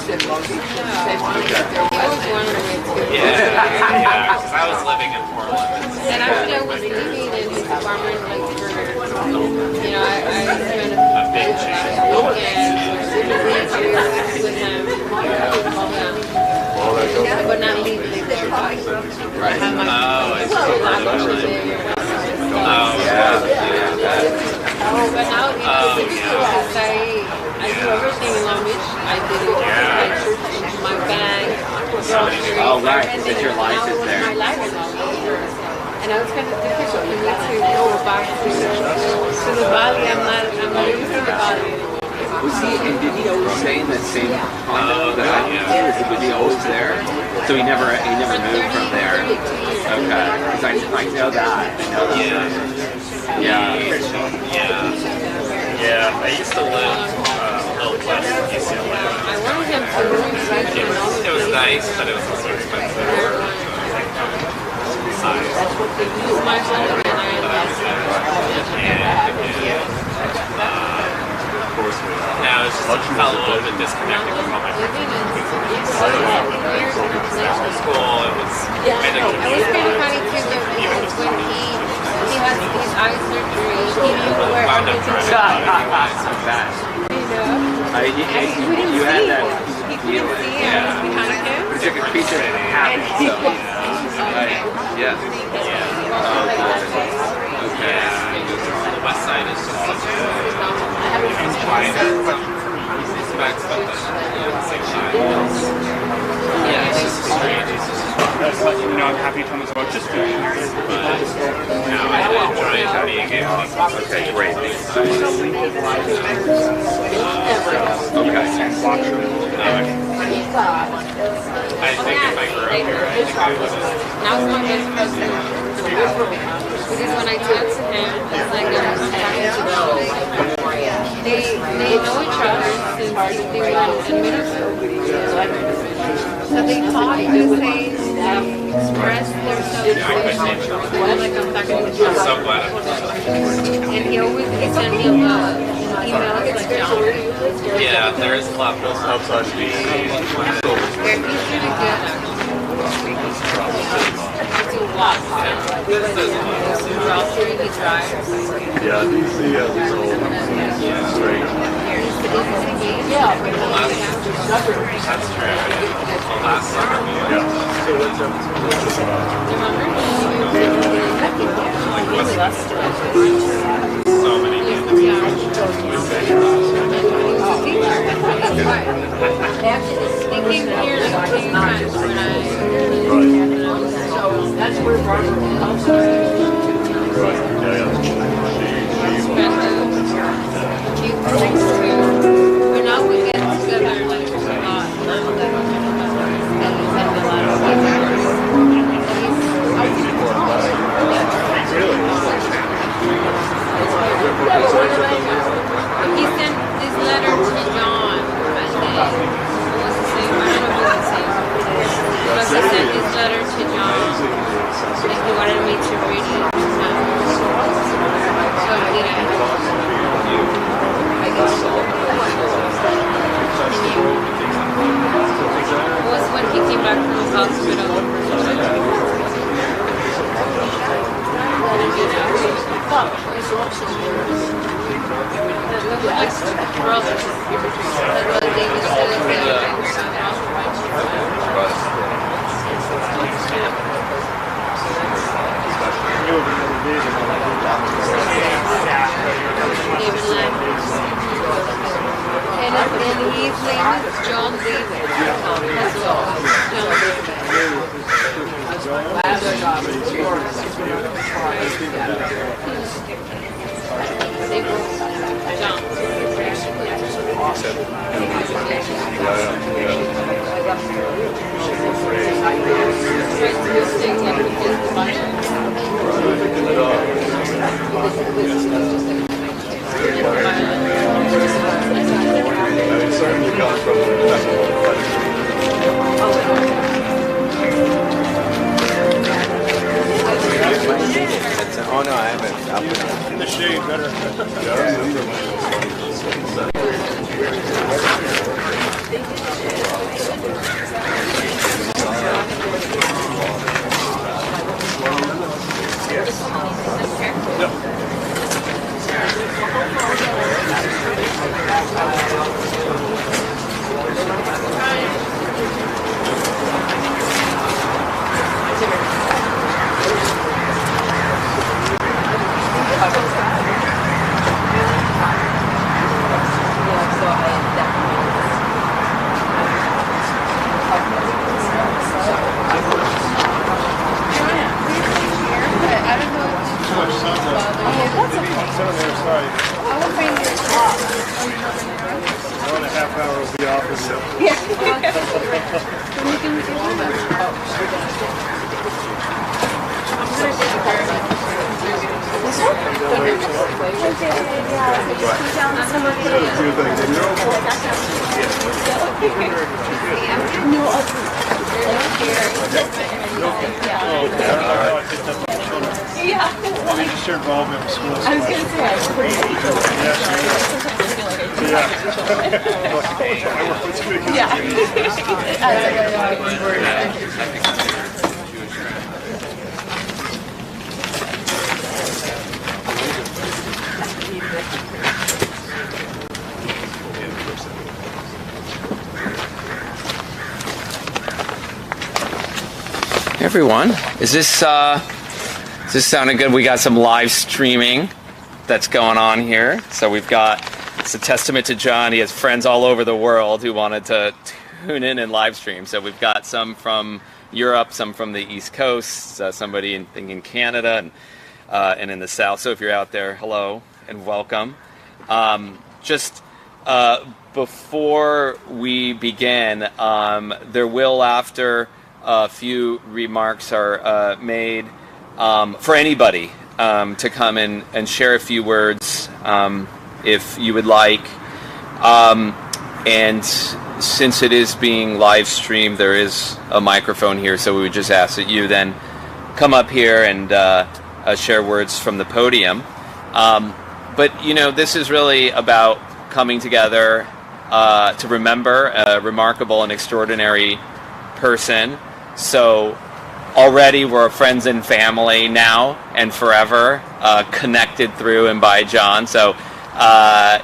Yeah, because I was living in Portland. And actually, I was living in his apartment like for, I spent A big change. with him. But not legally there. Right. I Oh, I see. But now, because I do everything in Long Beach. I did it my church, my bank, groceries, but your life is there. My life is all there. And I was kind of difficult for me to go back to the valley. I'm not even from the valley. Was he, and did he always stay in that same condo that I knew? Was he always there? So he never moved from there? Okay. Because I know that. Yeah, I used to live a little west of UCLA. I wanted him to move It was nice, but it was also expensive. He's my home and I now it's just felt a little bit disconnected from all my friends. School, it was kind of funny too because when he had his eye surgery, he knew where wound up driving you had that feeling. Yeah. Behind him. But you could piece it in half. Yeah. Okay. The west side is just such a quiet aspect, but the same time. Yeah, it's just strange. It's just I'm happy to come as well. Just doing it. now I enjoy being able to. Okay, great. I think if I grew up here, I think I would have. Now it's my best friend. Because when I talk to him, it's like I'm talking to them. They know each other since they were in middle school. So they talk because they express themselves like I'm talking to each I'm so other. glad I'm And he sent me emails like John. Yeah, there is a lot more. Helps us be. Yeah, he's really good actually. To walk. Grocery, he drives. Yeah, DC has its own straight. That's true. Well, last summer we Yeah. So what's up? so many They came here like 2 times when that's where Robert comes from. Right. But now we get together like a lot. He sent this letter to John, and it was the same. I don't know if it was the same. But he sent this letter to John, and he wanted me to read it. So I did it. It was when he came back from the hospital. And his name is John David. It certainly comes from the Oh no, I haven't. In the shade, better. yeah. Everyone, is this sounding good? We got some live streaming that's going on here. So it's a testament to John. He has friends all over the world who wanted to tune in and live stream. So we've got some from Europe, some from the East Coast, somebody in Canada, and in the South. So if you're out there, hello and welcome. Before we begin, there will, after a few remarks are made, for anybody to come in and share a few words if you would like. And since it is being live streamed, there is a microphone here, so we would just ask that you then come up here and share words from the podium. But, this is really about coming together to remember a remarkable and extraordinary person. So already we're friends and family now and forever, connected through and by John. So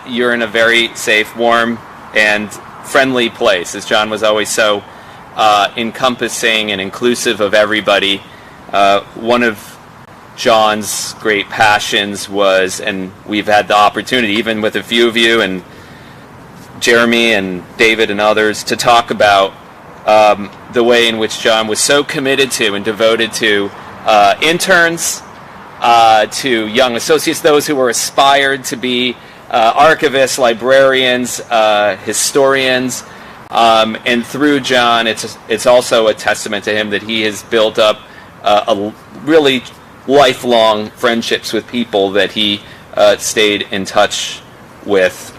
you're in a very safe, warm, and friendly place, as John was always so encompassing and inclusive of everybody. One of John's great passions was, and we've had the opportunity, even with a few of you and Jeremy and David and others, to talk about the way in which John was so committed to and devoted to interns, to young associates, those who were aspired to be archivists, librarians, historians, and through John, it's also a testament to him that he has built up a really lifelong friendships with people that he stayed in touch with,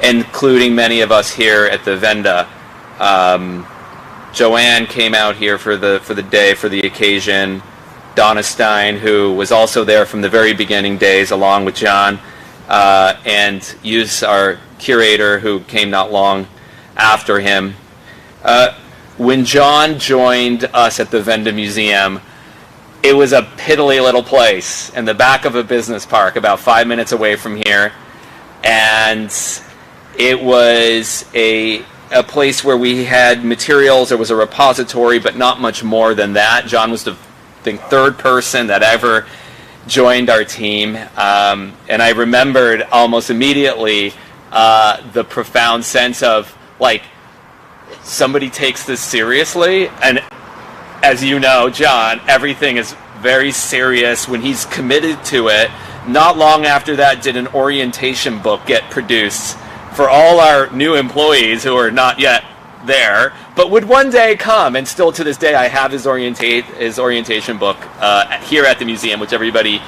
including many of us here at the Venda. Joanne came out here for the day, for the occasion. Donna Stein, who was also there from the very beginning days, along with John, and Yus, our curator, who came not long after him. When John joined us at the Venda Museum, it was a piddly little place in the back of a business park about 5 minutes away from here, and it was a place where we had materials. There was a repository, but not much more than that. John was the third person that ever joined our team, and I remembered almost immediately the profound sense of, like, somebody takes this seriously. And as you know, John, everything is very serious when he's committed to it. Not long after that did an orientation book get produced for all our new employees who are not yet there, but would one day come. And still to this day, I have his orientation book here at the museum, which everybody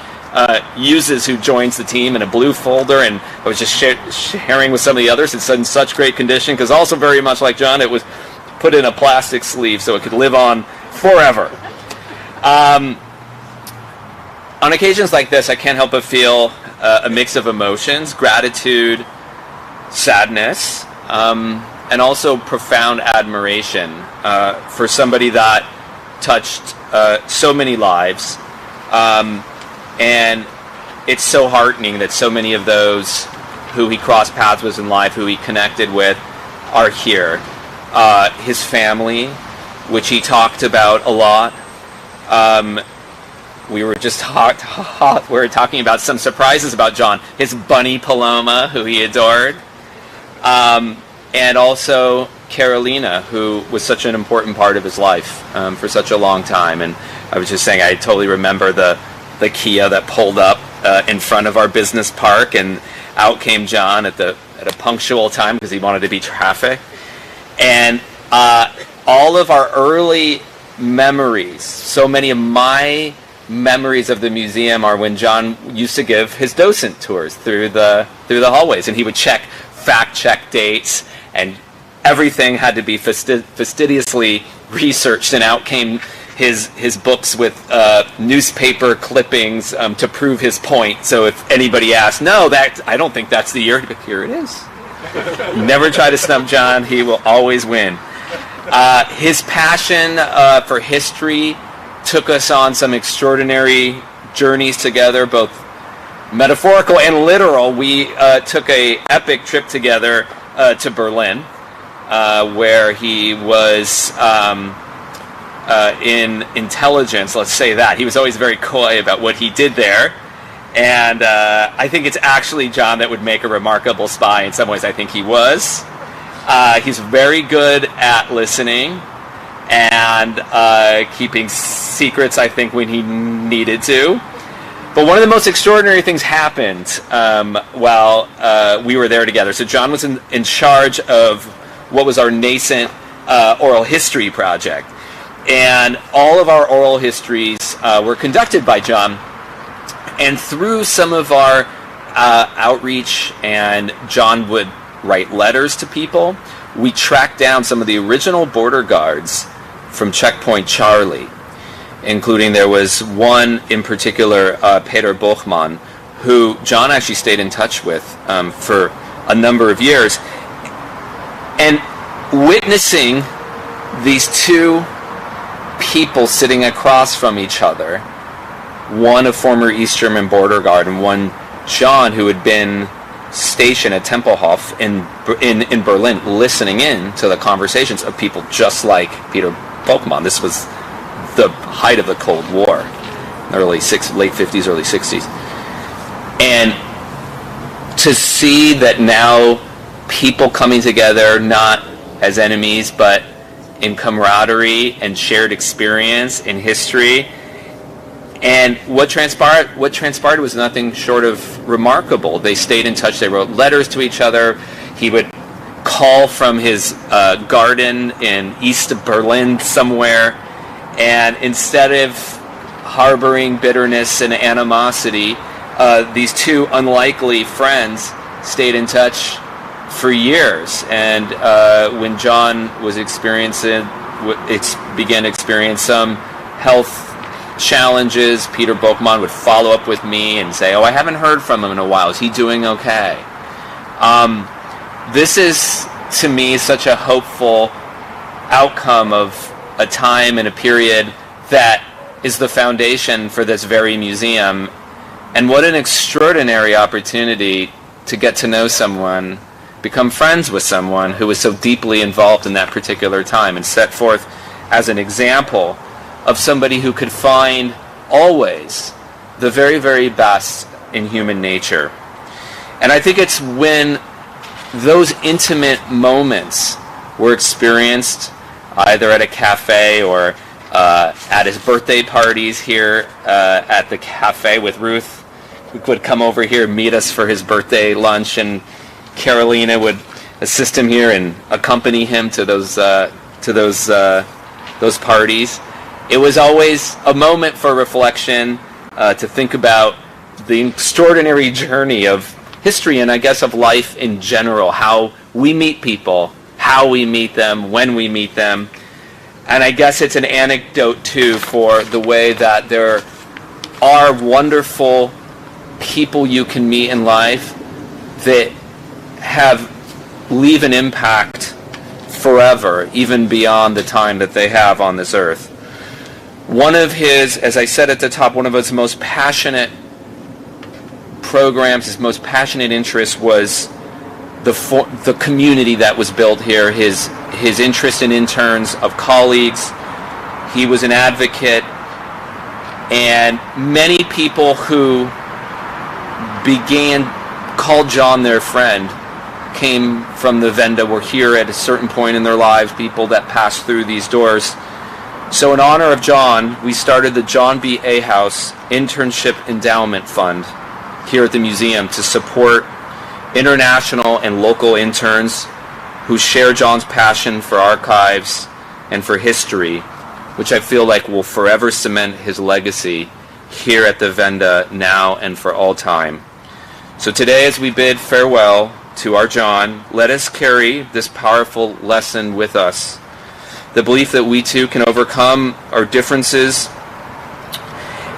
uses who joins the team, in a blue folder. And I was just sharing with some of the others. It's in such great condition, because also very much like John, it was put in a plastic sleeve so it could live on forever. On occasions like this, I can't help but feel a mix of emotions: gratitude, sadness, and also profound admiration for somebody that touched so many lives. And it's so heartening that so many of those who he crossed paths with in life, who he connected with, are here. His family, which he talked about a lot. We were just talking about some surprises about John. His bunny Paloma, who he adored. And also Carolina, who was such an important part of his life for such a long time. And I was just saying, I totally remember the Kia that pulled up in front of our business park, and out came John at a punctual time because he wanted to beat traffic. And all of our early memories, so many of my memories of the museum are when John used to give his docent tours through the hallways, and he would fact check dates, and everything had to be fastidiously researched, and out came his books with newspaper clippings to prove his point. So if anybody asked, no, I don't think that's the year, here it is. Never try to snub John, he will always win. His passion for history took us on some extraordinary journeys together, both metaphorical and literal. We took an epic trip together to Berlin, where he was in intelligence, let's say that. He was always very coy about what he did there. And I think it's actually John that would make a remarkable spy. In some ways, I think he was. He's very good at listening and keeping secrets, I think, when he needed to. But one of the most extraordinary things happened while we were there together. So John was in charge of what was our nascent oral history project. And all of our oral histories were conducted by John. And through some of our outreach, and John would write letters to people, we tracked down some of the original border guards from Checkpoint Charlie, including there was one in particular, Peter Bochmann, who John actually stayed in touch with for a number of years. And witnessing these two people sitting across from each other, one a former East German border guard and one John who had been stationed at Tempelhof in Berlin, listening in to the conversations of people just like Peter Bochmann. This was the height of the Cold War, late 50s, early 60s. And to see that now people coming together, not as enemies, but in camaraderie and shared experience in history. And what transpired was nothing short of remarkable. They stayed in touch. They wrote letters to each other. He would call from his garden in east of Berlin somewhere. And instead of harboring bitterness and animosity, these two unlikely friends stayed in touch for years. And when John was began to experience some health challenges, Peter Bochmann would follow up with me and say, I haven't heard from him in a while. Is he doing okay? This is, to me, such a hopeful outcome of a time and a period that is the foundation for this very museum. And what an extraordinary opportunity to get to know someone, become friends with someone who was so deeply involved in that particular time, and set forth as an example of somebody who could find always the very, very best in human nature. And I think it's when those intimate moments were experienced, either at a cafe or at his birthday parties here at the cafe with Ruth, who would come over here and meet us for his birthday lunch, and Carolina would assist him here and accompany him to those parties. It was always a moment for reflection, to think about the extraordinary journey of history and I guess of life in general, how we meet people, how we meet them, when we meet them. And I guess it's an anecdote too for the way that there are wonderful people you can meet in life that leave an impact forever, even beyond the time that they have on this earth. One of his, as I said at the top, one of his most passionate programs, his most passionate interest was the community that was built here, his interest in interns, of colleagues. He was an advocate, and many people who called John their friend, came from the Venda, were here at a certain point in their lives, people that passed through these doors. So in honor of John, we started the John B. Ahouse Internship Endowment Fund here at the museum to support international and local interns who share John's passion for archives and for history, which I feel like will forever cement his legacy here at the Venda now and for all time. So today, as we bid farewell to our John, let us carry this powerful lesson with us. The belief that we too can overcome our differences,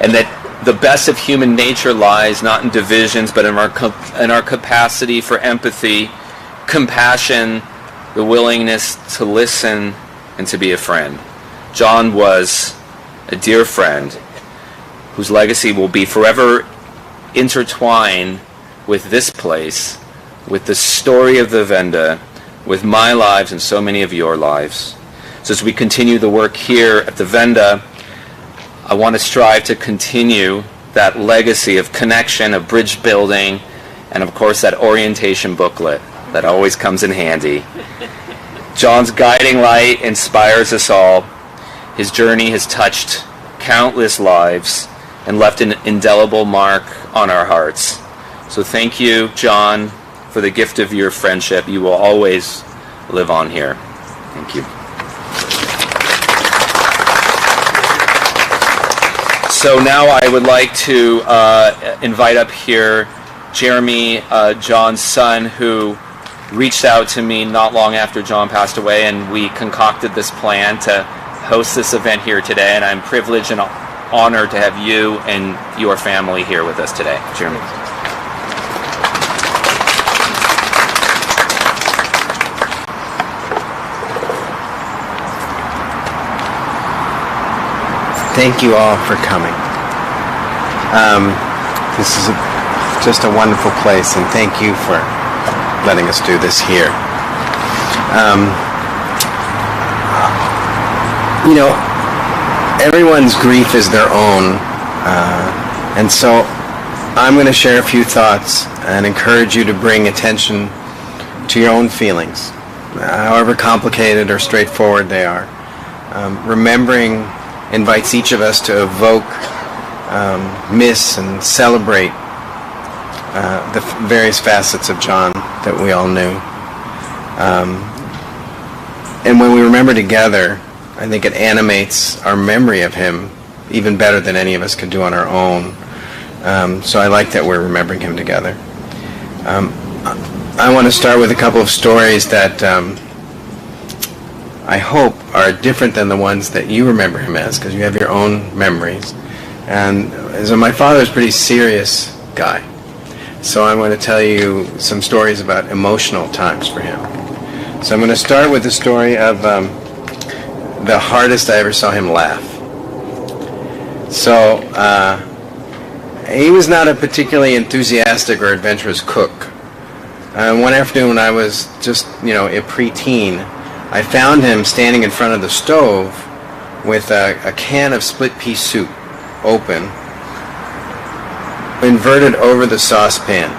and that the best of human nature lies not in divisions, but in our capacity for empathy, compassion, the willingness to listen, and to be a friend. John was a dear friend whose legacy will be forever intertwined with this place, with the story of the Venda, with my lives and so many of your lives. So as we continue the work here at the Venda, I want to strive to continue that legacy of connection, of bridge building, and of course that orientation booklet that always comes in handy. John's guiding light inspires us all. His journey has touched countless lives and left an indelible mark on our hearts. So thank you, John, for the gift of your friendship. You will always live on here. Thank you. So now I would like to invite up here Jeremy, John's son, who reached out to me not long after John passed away, and we concocted this plan to host this event here today, and I'm privileged and honored to have you and your family here with us today. Jeremy. Thank you all for coming. This is just a wonderful place, and thank you for letting us do this here. Everyone's grief is their own, and so I'm going to share a few thoughts and encourage you to bring attention to your own feelings, however complicated or straightforward they are. Remembering invites each of us to evoke, miss, and celebrate the various facets of John that we all knew. And when we remember together, I think it animates our memory of him even better than any of us could do on our own. So I like that we're remembering him together. I want to start with a couple of stories that I hope are different than the ones that you remember him as, because you have your own memories. And so my father's a pretty serious guy. So I'm going to tell you some stories about emotional times for him. So I'm going to start with the story of the hardest I ever saw him laugh. So he was not a particularly enthusiastic or adventurous cook. One afternoon when I was just, a preteen, I found him standing in front of the stove with a can of split pea soup open, inverted over the saucepan.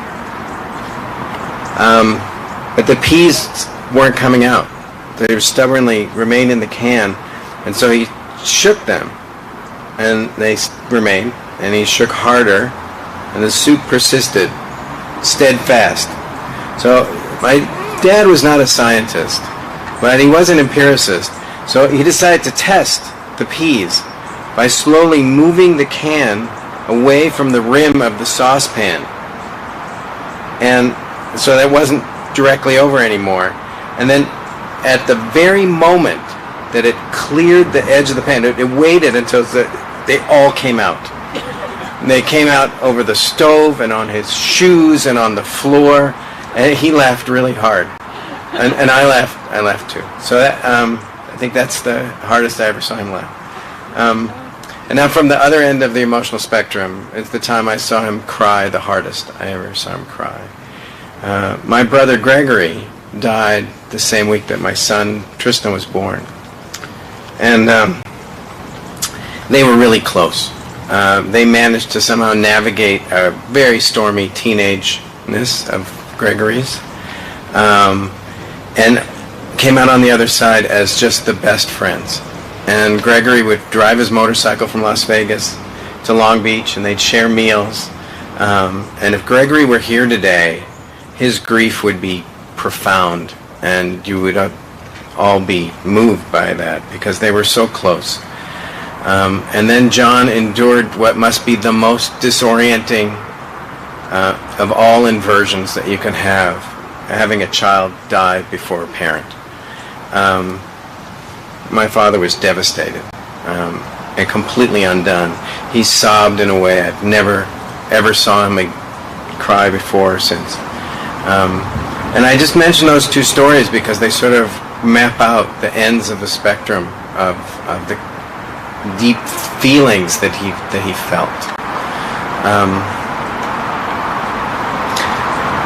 But the peas weren't coming out. They stubbornly remained in the can, and so he shook them, and they remained, and he shook harder, and the soup persisted, steadfast. So my dad was not a scientist, but he was an empiricist, so he decided to test the peas by slowly moving the can away from the rim of the saucepan. And so that wasn't directly over anymore. And then at the very moment that it cleared the edge of the pan, it waited until they all came out. And they came out over the stove and on his shoes and on the floor, and he laughed really hard. And I laughed I left too. So that, I think that's the hardest I ever saw him laugh. And now from the other end of the emotional spectrum, it's the time I saw him cry the hardest I ever saw him cry. My brother Gregory died the same week that my son Tristan was born. And they were really close. They managed to somehow navigate a very stormy teenageness of Gregory's, and came out on the other side as just the best friends. And Gregory would drive his motorcycle from Las Vegas to Long Beach, and they'd share meals. And if Gregory were here today, his grief would be profound, and you would all be moved by that because they were so close. And then John endured what must be the most disorienting of all inversions that you can have, having a child die before a parent. My father was devastated and completely undone. He sobbed in a way I've never ever saw him cry before or since. And I just mention those two stories because they sort of map out the ends of the spectrum of the deep feelings that he felt.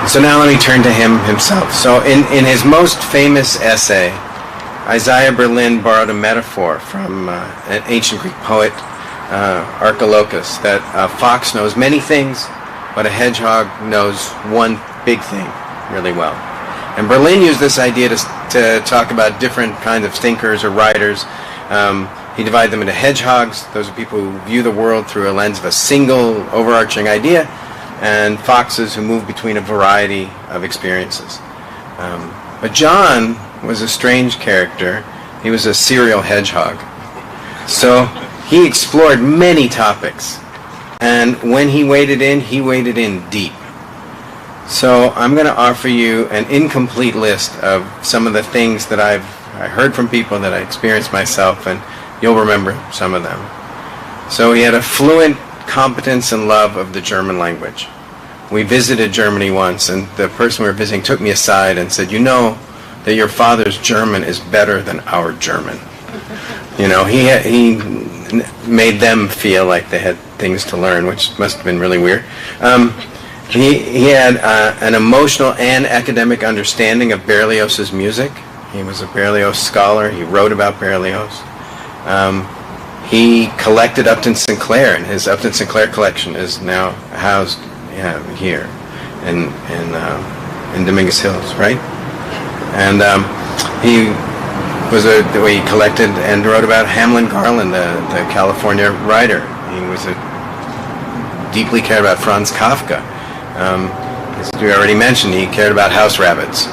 So now let me turn to him himself. So in his most famous essay, Isaiah Berlin borrowed a metaphor from an ancient Greek poet, Archilochus, that a fox knows many things, but a hedgehog knows one big thing really well. And Berlin used this idea to talk about different kinds of thinkers or writers. He divided them into hedgehogs. Those are people who view the world through a lens of a single overarching idea, and foxes who move between a variety of experiences. But John was a strange character. He was a serial hedgehog. So he explored many topics. And when he waded in deep. So I'm going to offer you an incomplete list of some of the things that I heard from people, that I experienced myself, and you'll remember some of them. So he had a fluent competence and love of the German language. We visited Germany once, and the person we were visiting took me aside and said, "You know that your father's German is better than our German." You know, he made them feel like they had things to learn, which must have been really weird. He had an emotional and academic understanding of Berlioz's music. He was a Berlioz scholar. He wrote about Berlioz. He collected Upton Sinclair, and his Upton Sinclair collection is now housed here in Dominguez Hills, right? And he collected and wrote about Hamlin Garland, the California writer. He was deeply cared about Franz Kafka. As we already mentioned, he cared about house rabbits,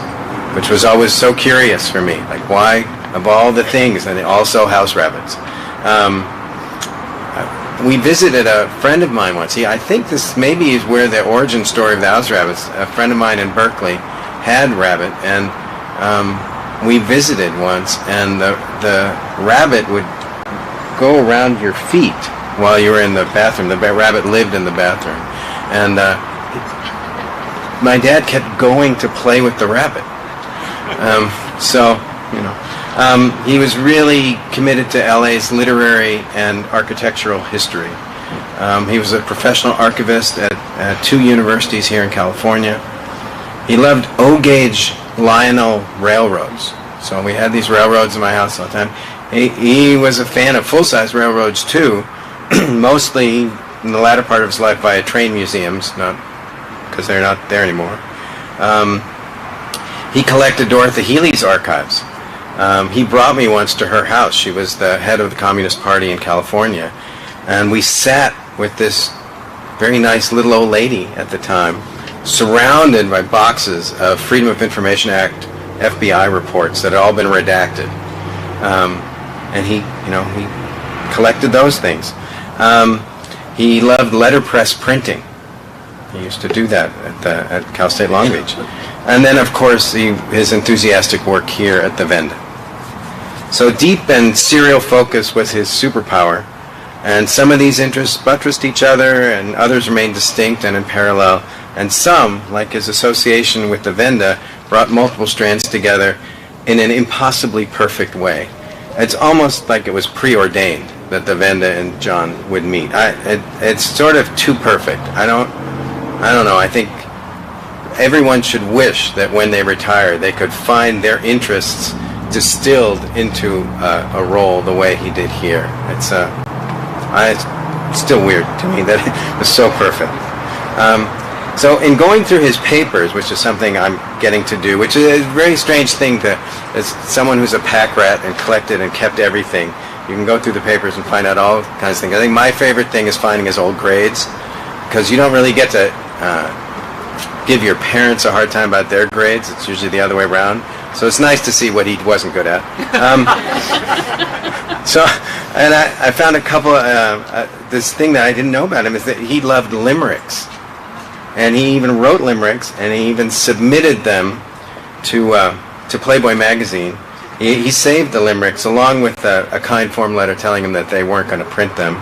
which was always so curious for me. Like, why, of all the things, and also house rabbits? We visited a friend of mine once. I think this maybe is where the origin story of the house rabbits. A friend of mine in Berkeley had rabbit, and we visited once, and the rabbit would go around your feet while you were in the bathroom. The rabbit lived in the bathroom, and my dad kept going to play with the rabbit. He was really committed to LA's literary and architectural history. He was a professional archivist at 2 universities here in California. He loved O-gauge Lionel railroads. So we had these railroads in my house all the time. He was a fan of full-size railroads too, mostly in the latter part of his life via train museums, not because they're not there anymore. He collected Dorothy Healy's archives. He brought me once to her house. She was the head of the Communist Party in California. And we sat with this very nice little old lady at the time, surrounded by boxes of Freedom of Information Act FBI reports that had all been redacted. And he collected those things. He loved letterpress printing. He used to do that at Cal State Long Beach. And then, of course, his enthusiastic work here at the Venda. So deep and serial focus was his superpower, and some of these interests buttressed each other, and others remained distinct and in parallel, and some, like his association with the Venda, brought multiple strands together in an impossibly perfect way. It's almost like it was preordained that the Venda and John would meet. It's sort of too perfect. I don't know. I think everyone should wish that when they retire, they could find their interests distilled into a role the way he did here. It's still weird to me that it was so perfect. So in going through his papers, which is something I'm getting to do, which is a very strange thing as someone who's a pack rat and collected and kept everything, you can go through the papers and find out all kinds of things. I think my favorite thing is finding his old grades, because you don't really get to give your parents a hard time about their grades. It's usually the other way around. So it's nice to see what he wasn't good at. And I found a couple, this thing that I didn't know about him is that he loved limericks. And he even wrote limericks, and he even submitted them to Playboy magazine. He saved the limericks along with a kind form letter telling him that they weren't going to print them.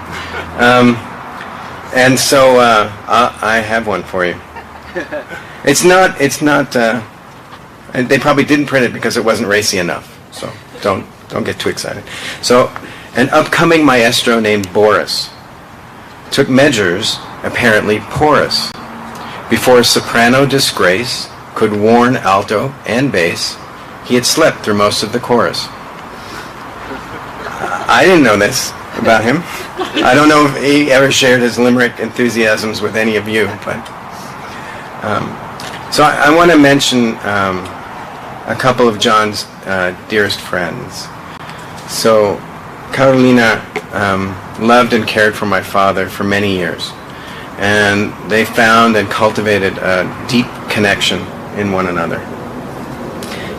And so I have one for you. It's not. And they probably didn't print it because it wasn't racy enough. So don't get too excited. So an upcoming maestro named Boris took measures, apparently porous, before soprano disgrace could warn alto and bass. He had slept through most of the chorus. I didn't know this about him. I don't know if he ever shared his limerick enthusiasms with any of you, but so I want to mention a couple of John's dearest friends. So Carolina loved and cared for my father for many years, and they found and cultivated a deep connection in one another.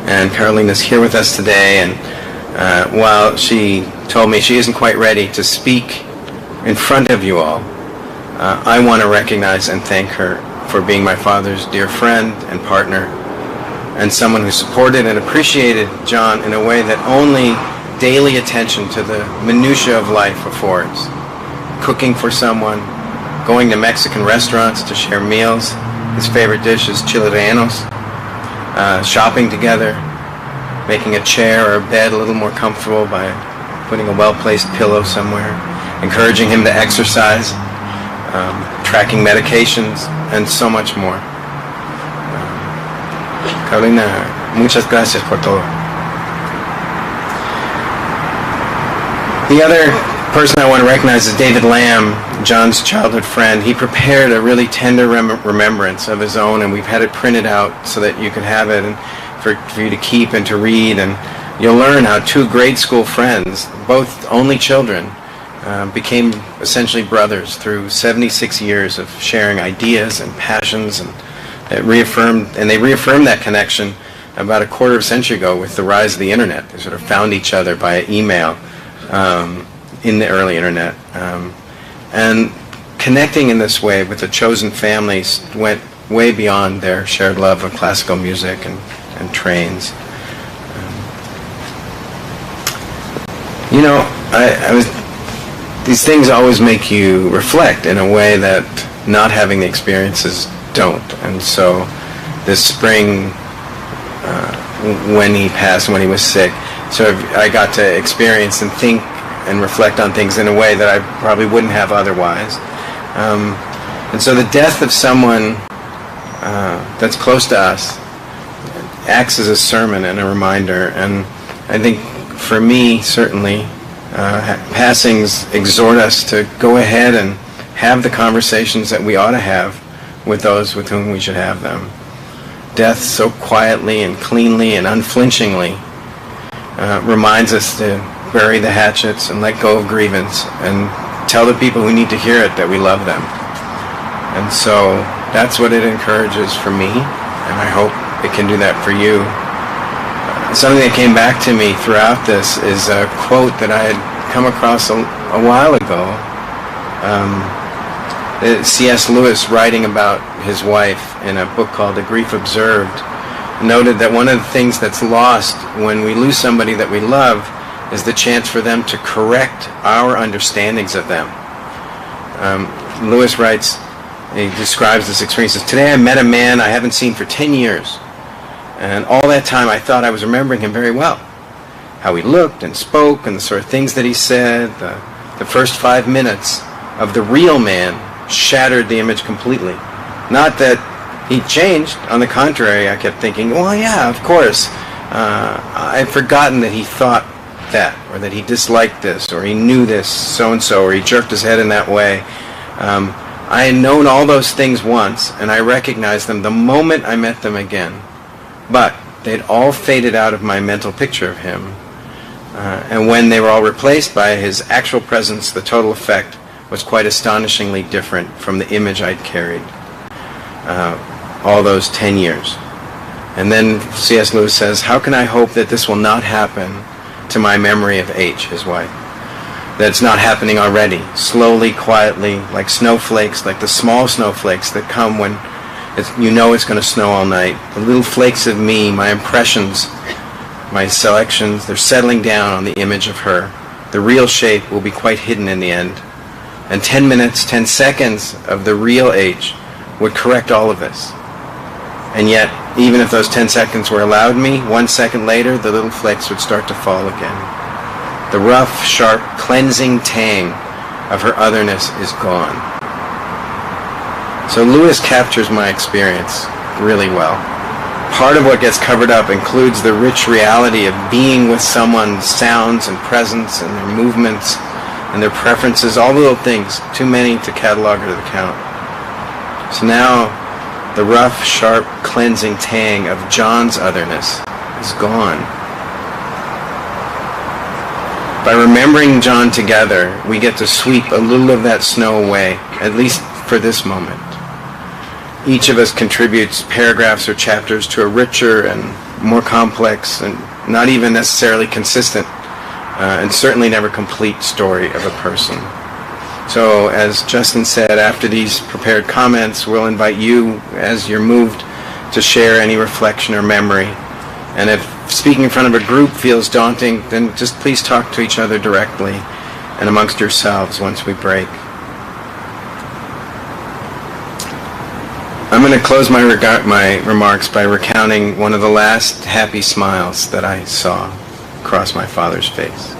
And Carolina's here with us today, and while she told me she isn't quite ready to speak in front of you all, I want to recognize and thank her for being my father's dear friend and partner, and someone who supported and appreciated John in a way that only daily attention to the minutiae of life affords. Cooking for someone, going to Mexican restaurants to share meals. His favorite dish is chile rellenos. Shopping together, making a chair or a bed a little more comfortable by putting a well-placed pillow somewhere, encouraging him to exercise, tracking medications, and so much more. Carolina, muchas gracias por todo. The other person I want to recognize is David Lamb, John's childhood friend. He prepared a really tender remembrance of his own, and we've had it printed out so that you can have it and for you to keep and to read. And you'll learn how two grade school friends, both only children, became essentially brothers through 76 years of sharing ideas and passions, and they reaffirmed that connection about a quarter of a century ago with the rise of the internet. They sort of found each other via email in the early internet, and connecting in this way with the chosen families went way beyond their shared love of classical music and trains. These things always make you reflect in a way that not having the experiences don't. And so this spring, when he passed, when he was sick, so I got to experience and think and reflect on things in a way that I probably wouldn't have otherwise. And so the death of someone that's close to us acts as a sermon and a reminder. And I think for me, certainly, passings exhort us to go ahead and have the conversations that we ought to have with those with whom we should have them. Death so quietly and cleanly and unflinchingly reminds us to bury the hatchets and let go of grievance and tell the people who need to hear it that we love them. And so that's what it encourages for me, and I hope it can do that for you. Something that came back to me throughout this is a quote that I had come across a while ago. C.S. Lewis, writing about his wife in a book called A Grief Observed, noted that one of the things that's lost when we lose somebody that we love is the chance for them to correct our understandings of them. Lewis writes, he describes this experience as, "Today I met a man I haven't seen for 10 years. And all that time I thought I was remembering him very well. How he looked and spoke and the sort of things that he said. The first 5 minutes of the real man shattered the image completely. Not that he changed. On the contrary, I kept thinking, well, yeah, of course. I'd forgotten that he thought that, or that he disliked this, or he knew this so-and-so, or he jerked his head in that way. I had known all those things once, and I recognized them the moment I met them again. But they'd all faded out of my mental picture of him. And when they were all replaced by his actual presence, the total effect was quite astonishingly different from the image I'd carried all those 10 years. And then C.S. Lewis says, how can I hope that this will not happen to my memory of H, his wife? That it's not happening already, slowly, quietly, like snowflakes, like the small snowflakes that come when you know it's going to snow all night. The little flakes of me, my impressions, my selections, they're settling down on the image of her. The real shape will be quite hidden in the end. And 10 minutes, 10 seconds of the real H would correct all of this. And yet, even if those 10 seconds were allowed me, 1 second later, the little flakes would start to fall again. The rough, sharp, cleansing tang of her otherness is gone. So Lewis captures my experience really well. Part of what gets covered up includes the rich reality of being with someone's sounds and presence and their movements and their preferences, all the little things, too many to catalog or to count. So now, the rough, sharp, cleansing tang of John's otherness is gone. By remembering John together, we get to sweep a little of that snow away, at least for this moment. Each of us contributes paragraphs or chapters to a richer and more complex and not even necessarily consistent and certainly never complete story of a person. So, as Justin said, after these prepared comments, we'll invite you, as you're moved, to share any reflection or memory. And if speaking in front of a group feels daunting, then just please talk to each other directly and amongst yourselves once we break. I'm going to close my remarks by recounting one of the last happy smiles that I saw cross my father's face.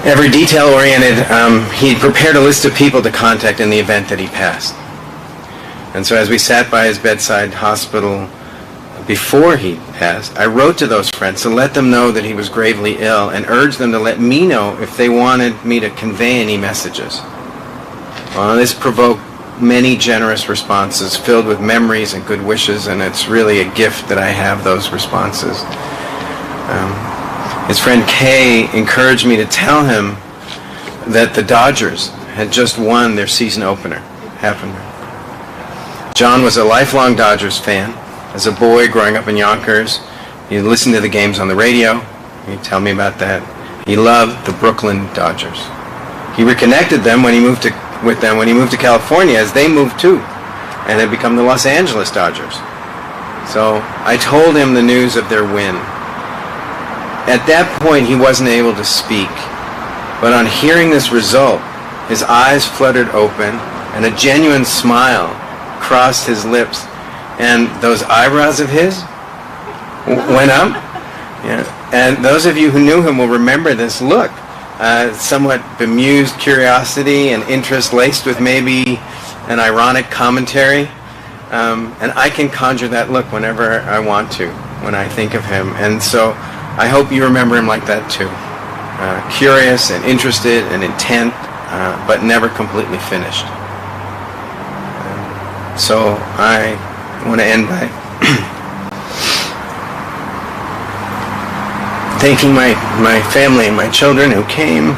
Ever detail-oriented, he prepared a list of people to contact in the event that he passed. And so as we sat by his bedside hospital before he passed, I wrote to those friends to let them know that he was gravely ill and urged them to let me know if they wanted me to convey any messages. Well, this provoked many generous responses filled with memories and good wishes, and it's really a gift that I have those responses. His friend Kay encouraged me to tell him that the Dodgers had just won their season opener. Happened. John was a lifelong Dodgers fan. As a boy growing up in Yonkers, he listened to the games on the radio. He'd tell me about that. He loved the Brooklyn Dodgers. He reconnected them when he moved to California, as they moved too, and had become the Los Angeles Dodgers. So I told him the news of their win. At that point, he wasn't able to speak, but on hearing this result, his eyes fluttered open, and a genuine smile crossed his lips, and those eyebrows of his went up. Yeah. And those of you who knew him will remember this look. Somewhat bemused curiosity and interest laced with maybe an ironic commentary. And I can conjure that look whenever I want to, when I think of him. And so I hope you remember him like that too. Curious and interested and intent, but never completely finished. So I want to end by thanking my family and my children who came,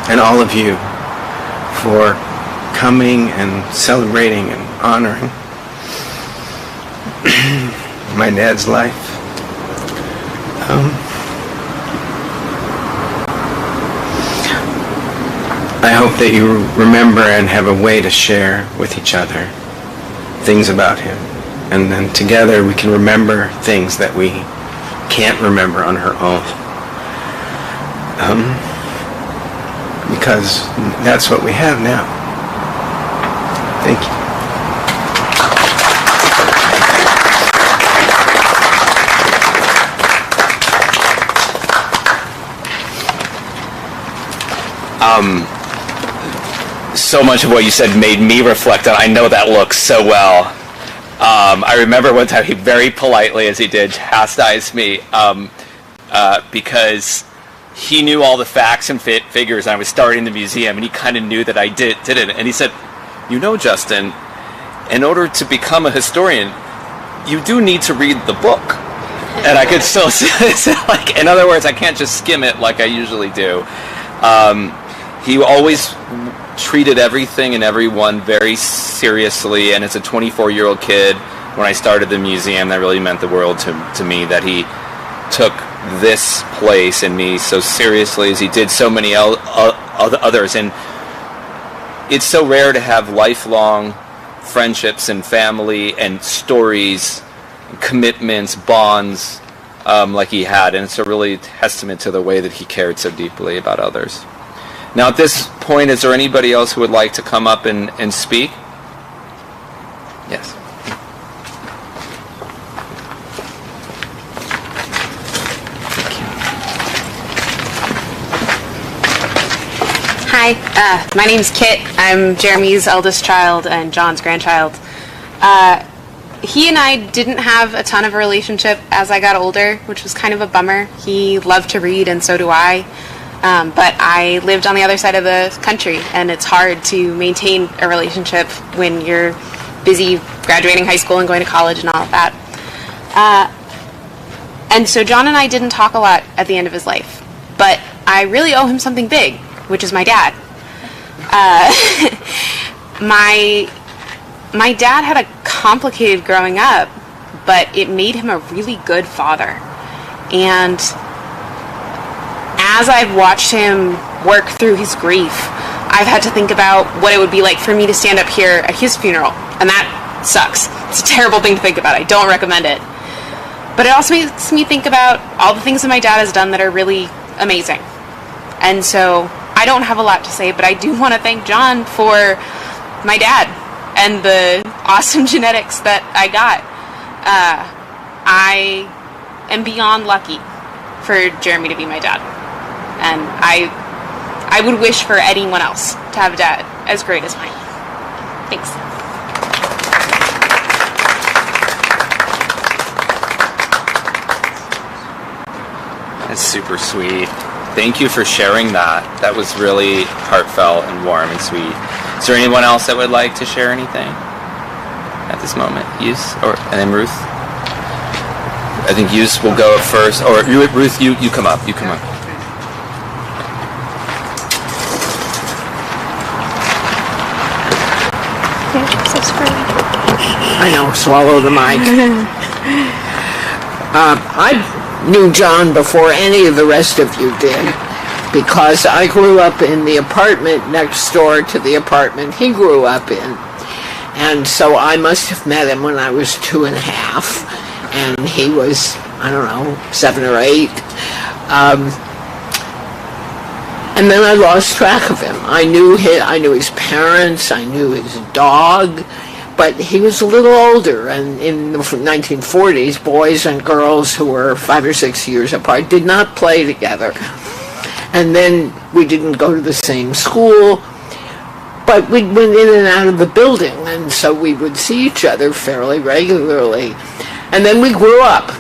and all of you for coming and celebrating and honoring my dad's life. I hope that you remember and have a way to share with each other things about him. And then together we can remember things that we can't remember on her own. Because that's what we have now. Thank you. So much of what you said made me reflect on. I know that look so well. I remember one time he very politely, as he did, chastised me because he knew all the facts and figures, and I was starting the museum, and he kind of knew that I didn't. And he said, "You know, Justin, in order to become a historian, you do need to read the book." And I could still say, like, in other words, I can't just skim it like I usually do. He always treated everything and everyone very seriously, and as a 24-year-old kid, when I started the museum, that really meant the world to me, that he took this place and me so seriously as he did so many others. And it's so rare to have lifelong friendships and family and stories, and commitments, bonds like he had, and it's a really testament to the way that he cared so deeply about others. Now, at this point, is there anybody else who would like to come up and speak? Yes. Hi, my name's Kit. I'm Jeremy's eldest child and John's grandchild. He and I didn't have a ton of a relationship as I got older, which was kind of a bummer. He loved to read, and so do I. But I lived on the other side of the country, and it's hard to maintain a relationship when you're busy graduating high school and going to college and all of that. And so John and I didn't talk a lot at the end of his life, but I really owe him something big, which is my dad. My dad had a complicated growing up, but it made him a really good father. And as I've watched him work through his grief, I've had to think about what it would be like for me to stand up here at his funeral. And that sucks. It's a terrible thing to think about. I don't recommend it. But it also makes me think about all the things that my dad has done that are really amazing. And so I don't have a lot to say, but I do want to thank John for my dad and the awesome genetics that I got. I am beyond lucky for Jeremy to be my dad. And I would wish for anyone else to have a dad as great as mine. Thanks. That's super sweet. Thank you for sharing that. That was really heartfelt and warm and sweet. Is there anyone else that would like to share anything at this moment? And then Ruth? I think Yus will go first. Or Ruth, you come up. You come up. I know, swallow the mic. I knew John before any of the rest of you did, because I grew up in the apartment next door to the apartment he grew up in. And so I must have met him when I was 2.5, and he was, I don't know, 7 or 8. And then I lost track of him. I knew his parents, I knew his dog, but he was a little older, and in the 1940s, boys and girls who were 5 or 6 years apart did not play together. And then we didn't go to the same school, but we went in and out of the building, and so we would see each other fairly regularly. And then we grew up,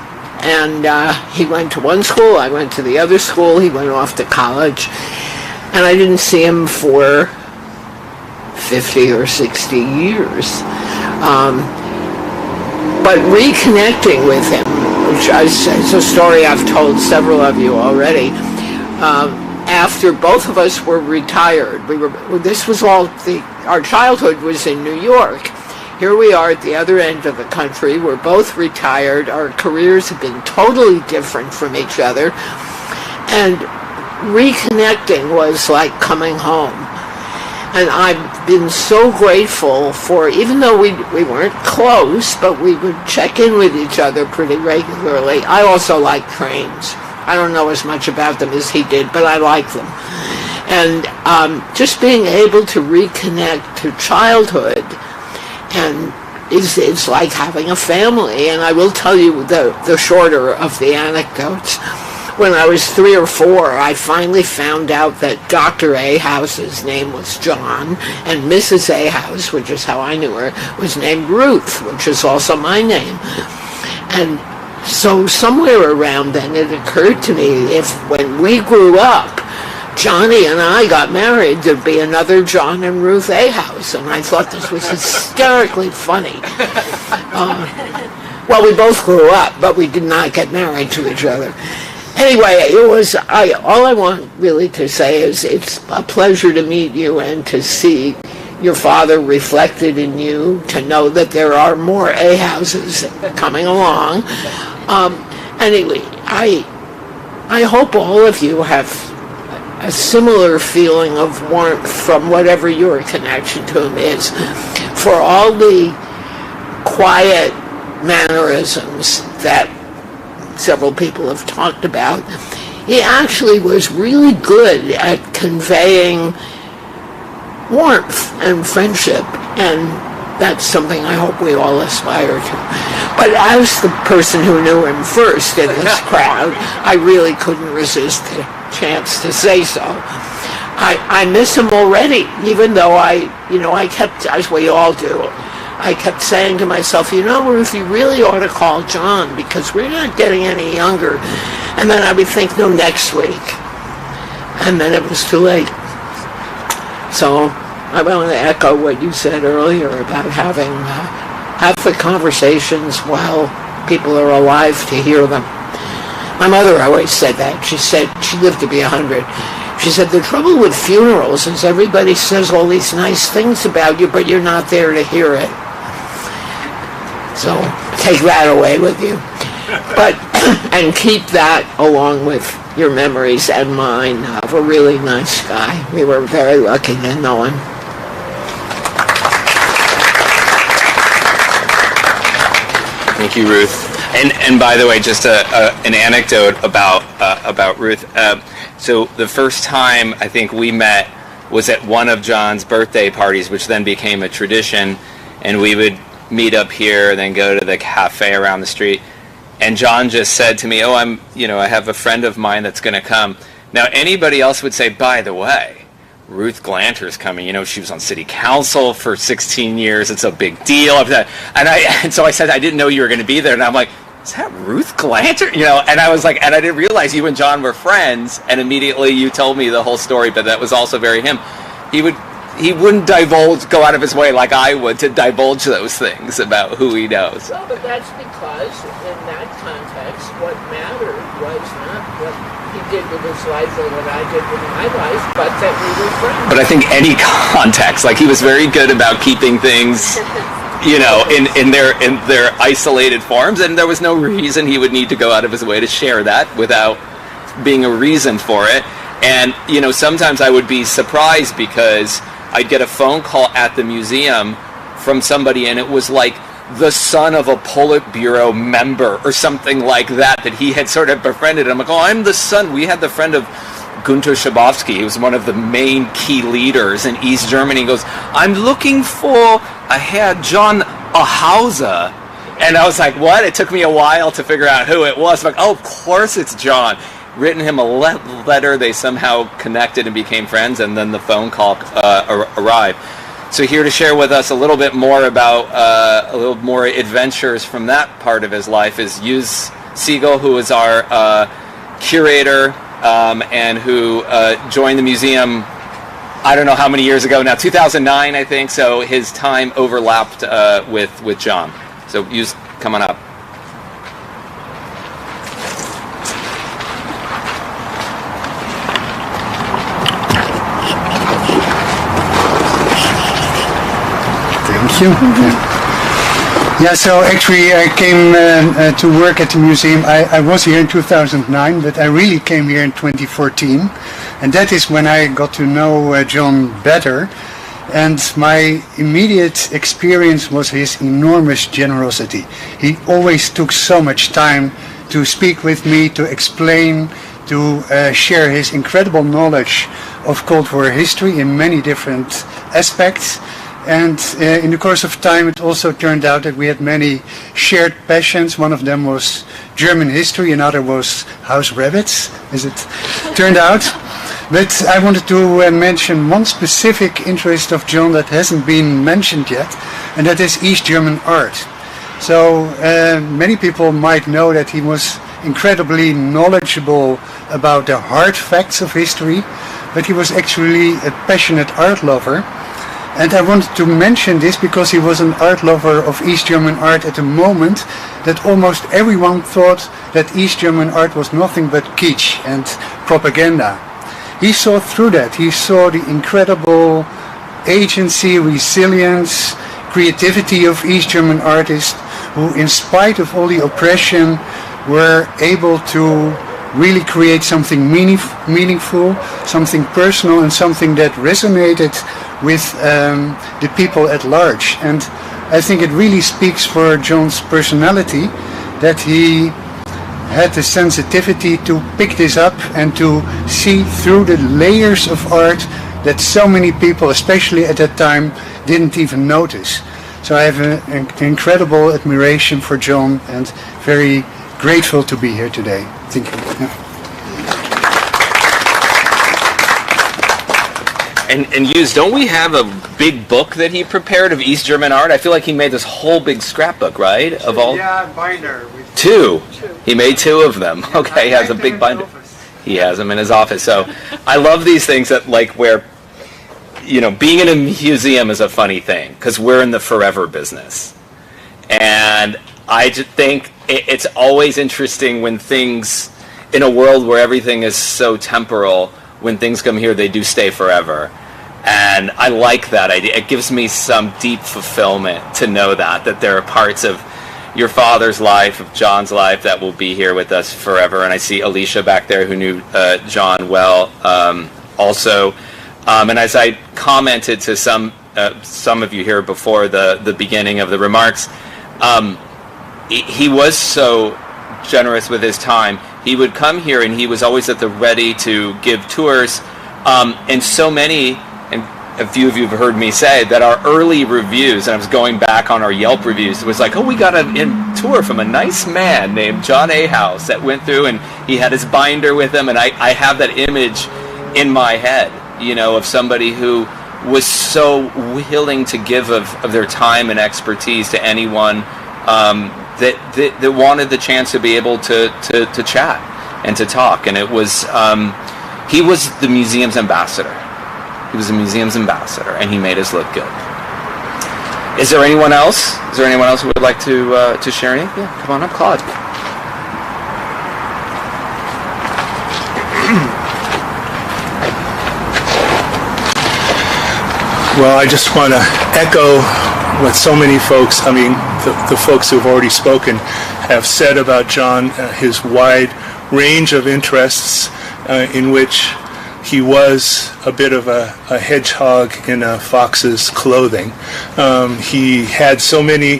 and he went to one school, I went to the other school, he went off to college, and I didn't see him for 50 or 60 years. But reconnecting with him, which is a story I've told several of you already, after both of us were retired, our childhood was in New York. Here we are at the other end of the country. We're both retired. Our careers have been totally different from each other. And reconnecting was like coming home. And I've been so grateful for, even though we weren't close, but we would check in with each other pretty regularly. I also like trains. I don't know as much about them as he did, but I like them. And just being able to reconnect to childhood, and it's like having a family. And I will tell you the shorter of the anecdotes. when I was 3 or 4, I finally found out that Dr. Ahouse's name was John, and Mrs. Ahouse, which is how I knew her, was named Ruth, which is also my name. And so somewhere around then it occurred to me, if when we grew up, Johnny and I got married, there'd be another John and Ruth Ahouse, and I thought this was hysterically funny. Well, we both grew up, but we did not get married to each other. Anyway, all I want really to say is it's a pleasure to meet you and to see your father reflected in you, to know that there are more Ahouses coming along. Anyway, I hope all of you have a similar feeling of warmth from whatever your connection to him is. For all the quiet mannerisms that several people have talked about, he actually was really good at conveying warmth and friendship, and that's something I hope we all aspire to. But as the person who knew him first in this crowd, I really couldn't resist the chance to say so. I miss him already, even though I kept, as we all do, I kept saying to myself, Ruth, you really ought to call John, because we're not getting any younger. And then I would think, no, next week. And then it was too late. So I want to echo what you said earlier about having have the conversations while people are alive to hear them. My mother always said that. She said she lived to be 100. She said, the trouble with funerals is everybody says all these nice things about you, but you're not there to hear it. So take that away with you. But and keep that along with your memories and mine of a really nice guy. We were very lucky to know him. Thank you, Ruth. And by the way, just an anecdote about Ruth. So the first time I think we met was at one of John's birthday parties, which then became a tradition, and we would meet up here and then go to the cafe around the street. And John just said to me, I have a friend of mine that's going to come. Now, anybody else would say, by the way, Ruth Glanter's coming. She was on city council for 16 years. It's a big deal. And so I said, I didn't know you were going to be there. And I'm like, is that Ruth Glanter? And I was like, and I didn't realize you and John were friends. And immediately you told me the whole story, but that was also very him. He wouldn't go out of his way like I would to divulge those things about who he knows. Well, but that's because in that context, what mattered was not what he did with his life or what I did with my life, but that we were friends. But I think any context, like he was very good about keeping things, in their isolated forms, and there was no reason he would need to go out of his way to share that without being a reason for it. And, sometimes I would be surprised because I'd get a phone call at the museum from somebody, and it was like the son of a Politburo member or something like that he had sort of befriended. I'm like, I'm the son. We had the friend of Günter Schabowski. He was one of the main key leaders in East Germany. He goes, I'm looking for a Herr John Ahouse. And I was like, what? It took me a while to figure out who it was. I'm like, of course it's John. Written him a letter, they somehow connected and became friends, and then the phone call arrived. So here to share with us a little bit more about a little more adventures from that part of his life is Hughes Siegel, who is our curator and who joined the museum, I don't know how many years ago now, 2009 I think, so his time overlapped with John. So Hughes, come on up. Thank you. Yeah, so actually I came to work at the museum. I was here in 2009, but I really came here in 2014. And that is when I got to know John better. And my immediate experience was his enormous generosity. He always took so much time to speak with me, to explain, to share his incredible knowledge of Cold War history in many different aspects. And in the course of time, it also turned out that we had many shared passions. One of them was German history, another was house rabbits, as it turned out. But I wanted to mention one specific interest of John that hasn't been mentioned yet, and that is East German art. So many people might know that he was incredibly knowledgeable about the hard facts of history, but he was actually a passionate art lover. And I wanted to mention this because he was an art lover of East German art at a moment that almost everyone thought that East German art was nothing but kitsch and propaganda. He saw through that. He saw the incredible agency, resilience, creativity of East German artists who, in spite of all the oppression, were able to really create something meaningful, something personal, and something that resonated with the people at large. And I think it really speaks for John's personality that he had the sensitivity to pick this up and to see through the layers of art that so many people, especially at that time, didn't even notice. So I have an incredible admiration for John and very grateful to be here today. Thank you. Yeah. And Hughes, don't we have a big book that he prepared of East German art? I feel like he made this whole big scrapbook, right? Of all. Yeah, binder. Two. He made two of them. Okay, he has a big binder. He has them in his office. So I love these things that, like, where, you know, being in a museum is a funny thing because we're in the forever business. And I just think it's always interesting when things, in a world where everything is so temporal, when things come here, they do stay forever. And I like that idea. It gives me some deep fulfillment to know that there are parts of your father's life, of John's life, that will be here with us forever. And I see Alicia back there who knew John well also. And as I commented to some of you here before the beginning of the remarks, he was so generous with his time. He would come here and he was always at the ready to give tours. And so many, and a few of you have heard me say, that our early reviews, and I was going back on our Yelp reviews, it was like, oh, we got a tour from a nice man named John Ahouse that went through and he had his binder with him. And I have that image in my head, you know, of somebody who was so willing to give of their time and expertise to anyone that wanted the chance to be able to chat and to talk. And it was, he was the museum's ambassador. He was the museum's ambassador, and he made us look good. Is there anyone else? Is there anyone else who would like to share anything? Yeah, come on up, Claude. Well, I just want to echo what so many folks, I mean, the folks who have already spoken, have said about John, his wide range of interests in which he was a bit of a hedgehog in a fox's clothing. He had so many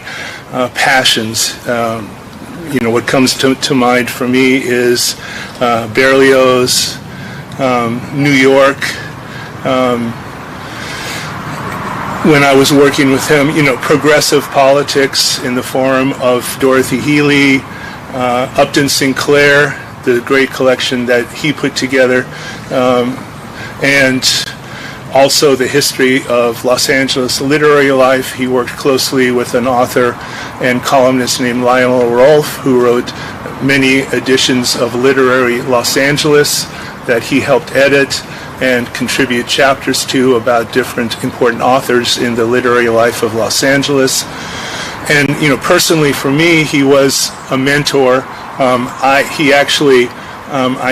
passions. You know, what comes to mind for me is Berlioz, New York. When I was working with him, you know, progressive politics in the form of Dorothy Healy, Upton Sinclair, the great collection that he put together, and also the history of Los Angeles literary life. He worked closely with an author and columnist named Lionel Rolfe, who wrote many editions of Literary Los Angeles that he helped edit and contribute chapters to about different important authors in the literary life of Los Angeles. And, you know, personally for me, he was a mentor. I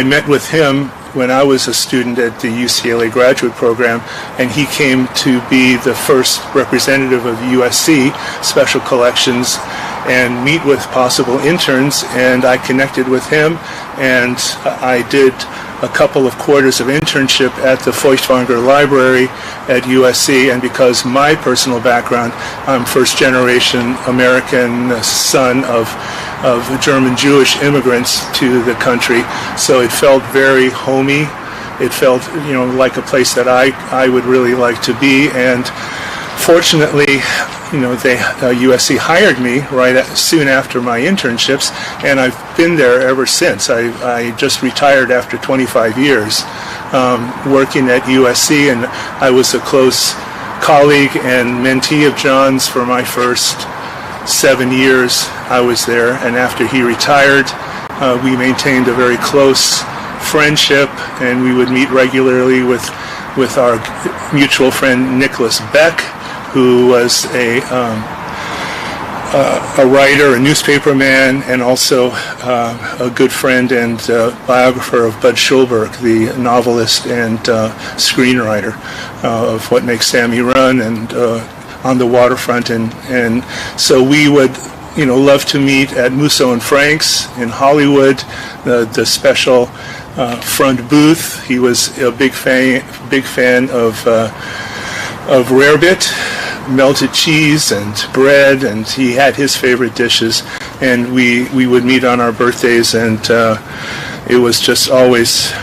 met with him when I was a student at the UCLA graduate program, and he came to be the first representative of USC Special Collections and meet with possible interns, and I connected with him, and I did a couple of quarters of internship at the Feuchtwanger Library at USC, and because my personal background, I'm first-generation American son of German Jewish immigrants to the country, so it felt very homey. It felt, you know, like a place that I would really like to be, and fortunately, USC hired me soon after my internships, and I've been there ever since. I just retired after 25 years working at USC, and I was a close colleague and mentee of John's for my first 7 years I was there, and after he retired, we maintained a very close friendship, and we would meet regularly with our mutual friend Nicholas Beck, who was a writer, a newspaper man, and also a good friend and biographer of Bud Schulberg, the novelist and screenwriter of What Makes Sammy Run and On the Waterfront, and so we would love to meet at Musso and Frank's in Hollywood, the special front booth. He was a big fan of Rarebit, melted cheese and bread, and he had his favorite dishes, and we would meet on our birthdays, and it was just always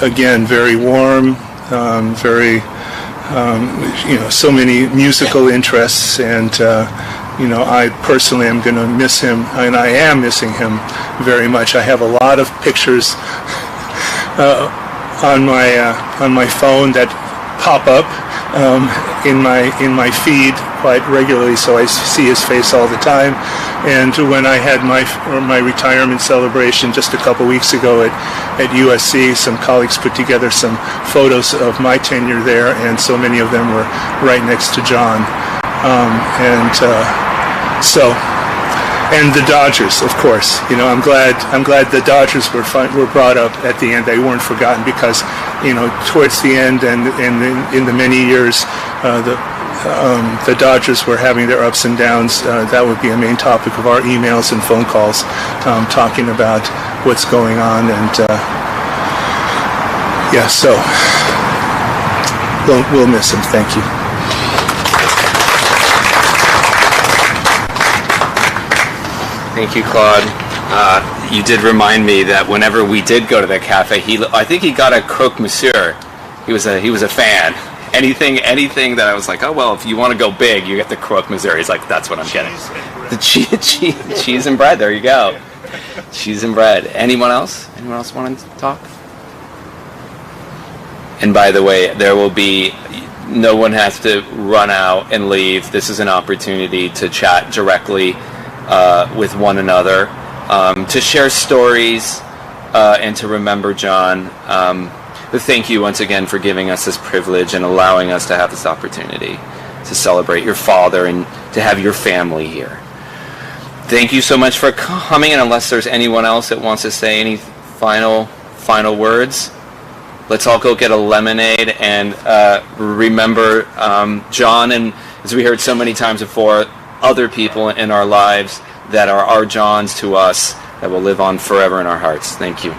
again very warm, very so many musical interests, and I personally am going to miss him, and I am missing him very much. I have a lot of pictures on my phone that pop up in my feed quite regularly, so I see his face all the time. And when I had my retirement celebration just a couple weeks ago at USC, some colleagues put together some photos of my tenure there, and so many of them were right next to John. And the Dodgers, of course. I'm glad the Dodgers were brought up at the end. They weren't forgotten, because towards the end and in the many years the Dodgers were having their ups and downs. That would be a main topic of our emails and phone calls, talking about what's going on, and so we'll miss him. Thank you. Thank you, Claude. You did remind me that whenever we did go to the cafe, I think he got a croque monsieur. He was a fan. Anything that I was like, oh well, if you want to go big, you get the croque monsieur. He's like, that's what I'm getting. The cheese and bread. There you go. Cheese and bread. Anyone else? Anyone else want to talk? And by the way, no one has to run out and leave. This is an opportunity to chat directly with one another, to share stories, and to remember John. Thank you once again for giving us this privilege and allowing us to have this opportunity to celebrate your father and to have your family here. Thank you so much for coming, and unless there's anyone else that wants to say any final words, let's all go get a lemonade and remember John, and as we heard so many times before, other people in our lives that are our Johns to us, that will live on forever in our hearts. Thank you.